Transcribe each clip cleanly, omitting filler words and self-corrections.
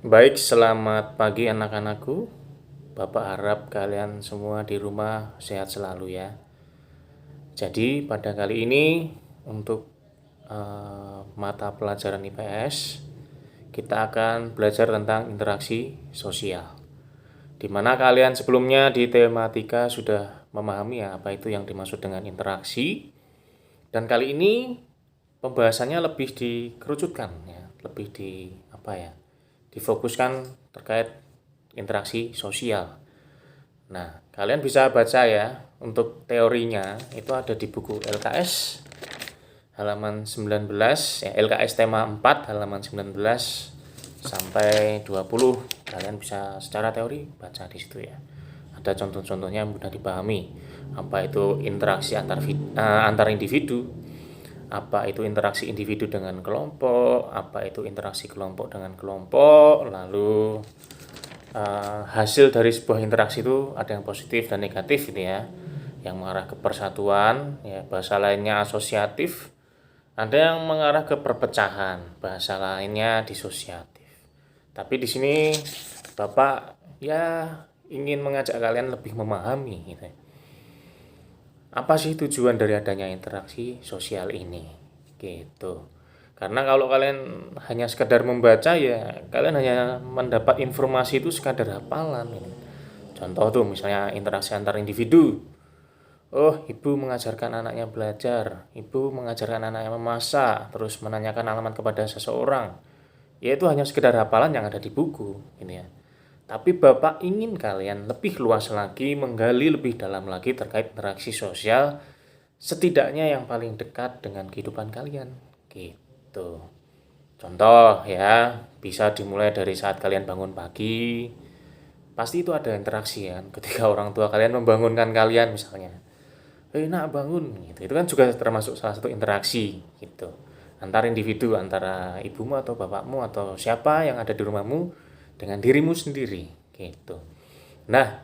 Baik, selamat pagi anak-anakku. Bapak harap kalian semua di rumah sehat selalu ya. Jadi pada kali ini untuk mata pelajaran IPS kita akan belajar tentang interaksi sosial. Di mana kalian sebelumnya di tematika sudah memahami ya apa itu yang dimaksud dengan interaksi. Dan kali ini pembahasannya lebih dikerucutkan ya, lebih difokuskan terkait interaksi sosial. Nah, kalian bisa baca ya, untuk teorinya itu ada di buku LKS halaman 19 ya, LKS tema 4 halaman 19 sampai 20. Kalian bisa secara teori baca di situ ya. Ada contoh-contohnya yang mudah dipahami. Apa itu interaksi antar individu, apa itu interaksi individu dengan kelompok, apa itu interaksi kelompok dengan kelompok, lalu hasil dari sebuah interaksi itu ada yang positif dan negatif gitu ya, yang mengarah ke persatuan ya, bahasa lainnya asosiatif, ada yang mengarah ke perpecahan, bahasa lainnya disosiatif. Tapi di sini Bapak ya ingin mengajak kalian lebih memahami gitu ya. Apa sih tujuan dari adanya interaksi sosial ini? Gitu. Karena kalau kalian hanya sekedar membaca ya kalian hanya mendapat informasi itu sekadar hafalan gitu. Contoh tuh misalnya interaksi antar individu. Oh, ibu mengajarkan anaknya belajar, ibu mengajarkan anaknya memasak, terus menanyakan alamat kepada seseorang. Ya itu hanya sekedar hafalan yang ada di buku, ini ya. Tapi Bapak ingin kalian lebih luas lagi, menggali lebih dalam lagi terkait interaksi sosial, setidaknya yang paling dekat dengan kehidupan kalian. Gitu. Contoh ya, bisa dimulai dari saat kalian bangun pagi. Pasti itu ada interaksi ya, ketika orang tua kalian membangunkan kalian misalnya. Nak bangun gitu. Itu kan juga termasuk salah satu interaksi gitu. Antar individu, antara ibumu atau bapakmu atau siapa yang ada di rumahmu dengan dirimu sendiri gitu. Nah,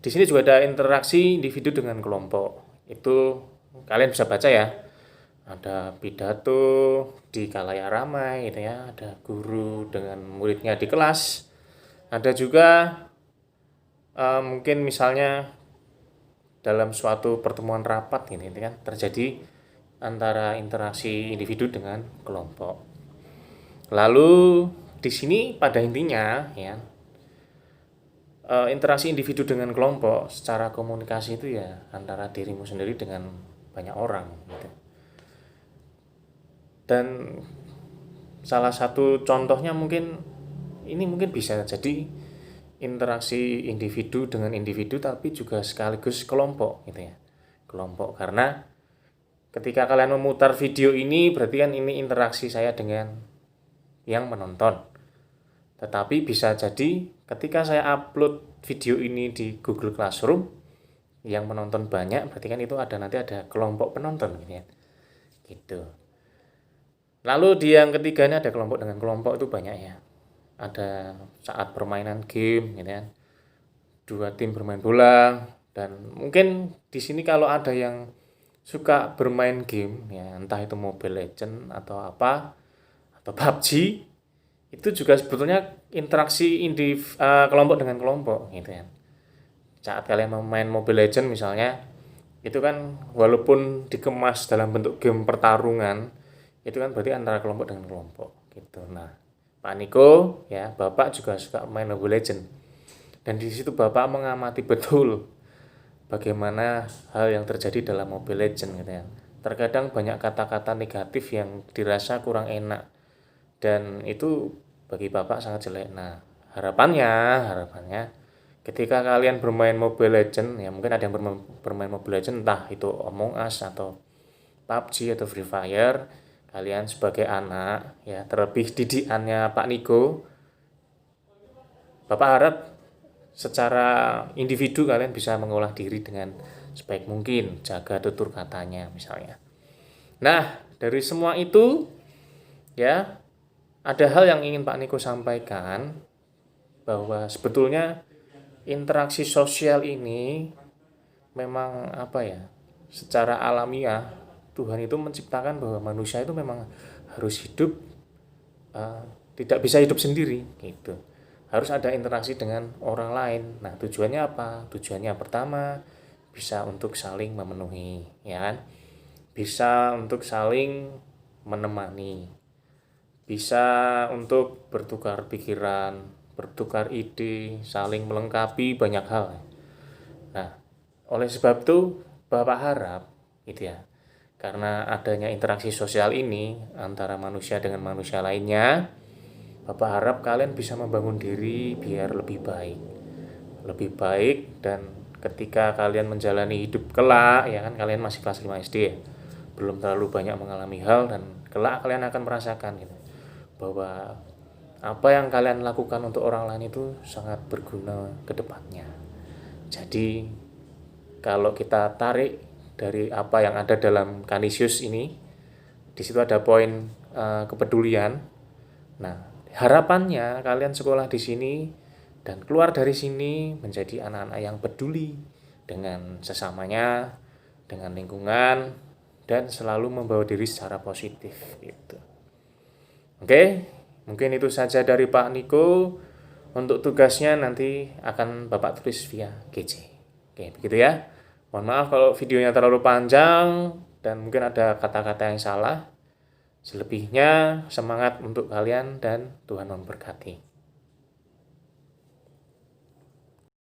di sini juga ada interaksi individu dengan kelompok. Itu kalian bisa baca ya. Ada pidato di khalayak ramai gitu ya, ada guru dengan muridnya di kelas. Ada juga mungkin misalnya dalam suatu pertemuan rapat ini kan terjadi antara interaksi individu dengan kelompok. Lalu di sini pada intinya ya, interaksi individu dengan kelompok secara komunikasi itu ya antara dirimu sendiri dengan banyak orang gitu. Dan salah satu contohnya mungkin ini mungkin bisa jadi interaksi individu dengan individu tapi juga sekaligus kelompok gitu ya. Kelompok karena ketika kalian memutar video ini berarti kan ini interaksi saya dengan yang menonton. Tetapi bisa jadi ketika saya upload video ini di Google Classroom yang menonton banyak berarti kan itu nanti ada kelompok penonton gitu ya. Gitu. Lalu di yang ketiga ini ada kelompok dengan kelompok itu banyak ya. Ada saat permainan game gitu ya. Dua tim bermain bola dan mungkin di sini kalau ada yang suka bermain game ya entah itu Mobile Legend atau apa atau PUBG itu juga sebetulnya interaksi kelompok dengan kelompok gitu ya. Saat kalian main Mobile Legend misalnya itu kan walaupun dikemas dalam bentuk game pertarungan itu kan berarti antara kelompok dengan kelompok gitu. Nah, Pak Niko ya, Bapak juga suka main Mobile Legend. Dan di situ Bapak mengamati betul bagaimana hal yang terjadi dalam Mobile Legend gitu ya. Terkadang banyak kata-kata negatif yang dirasa kurang enak dan itu bagi Bapak sangat jelek. Nah, harapannya ketika kalian bermain Mobile Legend ya mungkin ada yang bermain Mobile Legend entah itu Among Us atau PUBG atau Free Fire, kalian sebagai anak ya terlebih didikannya Pak Niko, Bapak harap secara individu kalian bisa mengolah diri dengan sebaik mungkin, jaga tutur katanya misalnya. Nah, dari semua itu ya ada hal yang ingin Pak Niko sampaikan bahwa sebetulnya interaksi sosial ini memang secara alamiah Tuhan itu menciptakan bahwa manusia itu memang harus hidup tidak bisa hidup sendiri gitu. Harus ada interaksi dengan orang lain. Nah, tujuannya apa? Tujuannya pertama bisa untuk saling memenuhi, ya kan? Bisa untuk saling menemani. Bisa untuk bertukar pikiran, bertukar ide, saling melengkapi banyak hal. Nah, oleh sebab itu Bapak harap gitu ya. Karena adanya interaksi sosial ini antara manusia dengan manusia lainnya, Bapak harap kalian bisa membangun diri biar lebih baik. Lebih baik dan ketika kalian menjalani hidup kelak, ya kan kalian masih kelas 5 SD ya. Belum terlalu banyak mengalami hal dan kelak kalian akan merasakan gitu. Bahwa apa yang kalian lakukan untuk orang lain itu sangat berguna ke depannya. Jadi kalau kita tarik dari apa yang ada dalam Canisius ini, di situ ada poin kepedulian. Nah, harapannya kalian sekolah di sini dan keluar dari sini menjadi anak-anak yang peduli dengan sesamanya, dengan lingkungan, dan selalu membawa diri secara positif gitu. Oke, mungkin itu saja dari Pak Niko. Untuk tugasnya nanti akan Bapak tulis via GC. Oke, begitu ya. Mohon maaf kalau videonya terlalu panjang dan mungkin ada kata-kata yang salah. Selebihnya semangat untuk kalian dan Tuhan memberkati.